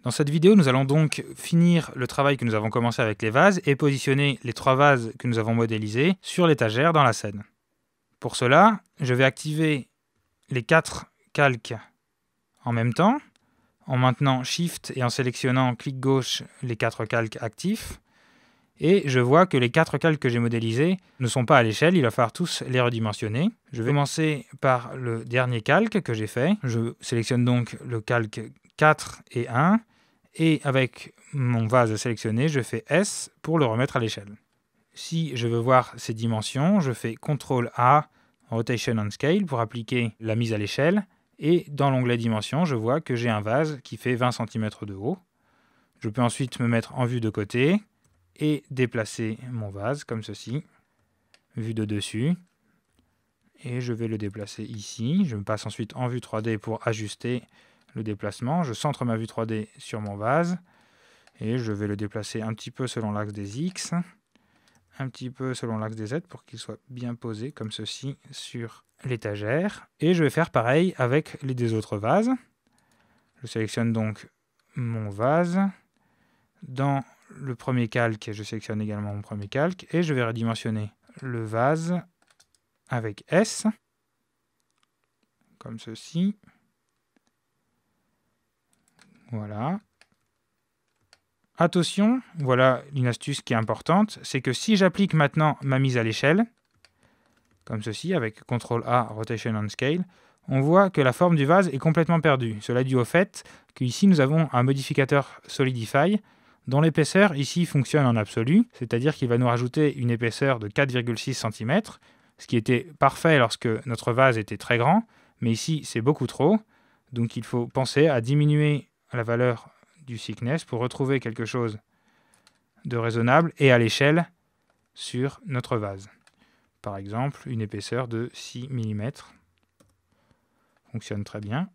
Dans cette vidéo, nous allons donc finir le travail que nous avons commencé avec les vases et positionner les 3 vases que nous avons modélisés sur l'étagère dans la scène. Pour cela, je vais activer les 4 calques en même temps, en maintenant Shift et en sélectionnant clic gauche les 4 calques actifs. Et je vois que les 4 calques que j'ai modélisés ne sont pas à l'échelle, il va falloir tous les redimensionner. Je vais commencer par le dernier calque que j'ai fait. Je sélectionne donc le calque 4 et 1. Et avec mon vase sélectionné, je fais S pour le remettre à l'échelle. Si je veux voir ces dimensions, je fais CTRL-A, Rotation on Scale, pour appliquer la mise à l'échelle. Et dans l'onglet Dimensions, je vois que j'ai un vase qui fait 20 cm de haut. Je peux ensuite me mettre en vue de côté et déplacer mon vase comme ceci, vue de dessus. Et je vais le déplacer ici. Je me passe ensuite en vue 3D pour ajuster le déplacement. Je centre ma vue 3D sur mon vase et je vais le déplacer un petit peu selon l'axe des X, un petit peu selon l'axe des Z pour qu'il soit bien posé comme ceci sur l'étagère. Et je vais faire pareil avec les deux autres vases. Je sélectionne donc mon vase. Dans le premier calque, je sélectionne également mon premier calque et je vais redimensionner le vase avec S, comme ceci. Voilà. Attention, voilà une astuce qui est importante, c'est que si j'applique maintenant ma mise à l'échelle, comme ceci, avec CTRL-A, Rotation on Scale, on voit que la forme du vase est complètement perdue. Cela est dû au fait qu'ici nous avons un modificateur Solidify dont l'épaisseur ici fonctionne en absolu, c'est-à-dire qu'il va nous rajouter une épaisseur de 4,6 cm, ce qui était parfait lorsque notre vase était très grand, mais ici c'est beaucoup trop, donc il faut penser à diminuer la valeur du thickness pour retrouver quelque chose de raisonnable et à l'échelle sur notre vase. Par exemple, une épaisseur de 6 mm. Fonctionne très bien.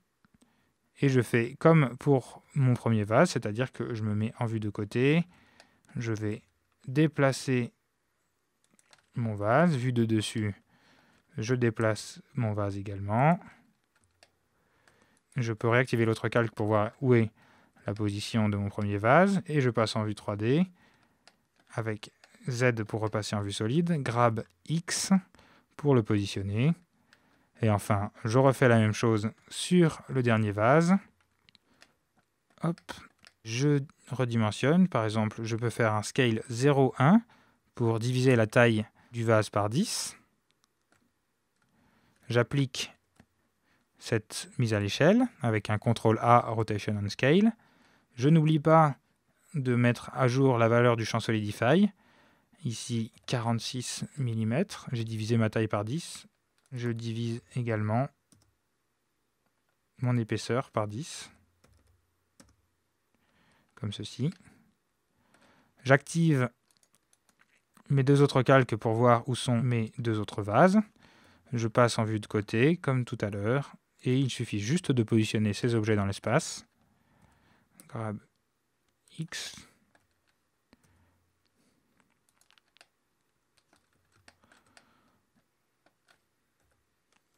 Et je fais comme pour mon premier vase, c'est-à-dire que je me mets en vue de côté. Je vais déplacer mon vase. Vue de dessus, je déplace mon vase également. Je peux réactiver l'autre calque pour voir où est la position de mon premier vase. Et je passe en vue 3D avec Z pour repasser en vue solide. Grab X pour le positionner. Et enfin, je refais la même chose sur le dernier vase. Hop, je redimensionne. Par exemple, je peux faire un scale 0,1 pour diviser la taille du vase par 10. J'applique cette mise à l'échelle avec un CTRL-A, Rotation on Scale. Je n'oublie pas de mettre à jour la valeur du champ Solidify. Ici, 46 mm. J'ai divisé ma taille par 10. Je divise également mon épaisseur par 10, comme ceci. J'active mes deux autres calques pour voir où sont mes deux autres vases. Je passe en vue de côté, comme tout à l'heure, et il suffit juste de positionner ces objets dans l'espace. Grab X.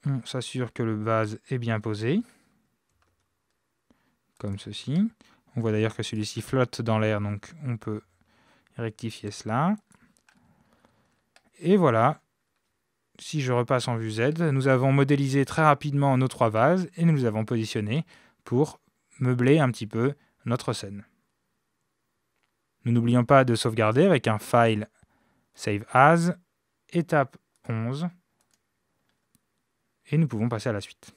On s'assure que le vase est bien posé, comme ceci. On voit d'ailleurs que celui-ci flotte dans l'air, donc on peut rectifier cela. Et voilà, si je repasse en vue Z, nous avons modélisé très rapidement nos 3 vases et nous les avons positionnés pour meubler un petit peu notre scène. Nous n'oublions pas de sauvegarder avec un file Save As, étape 11, et nous pouvons passer à la suite.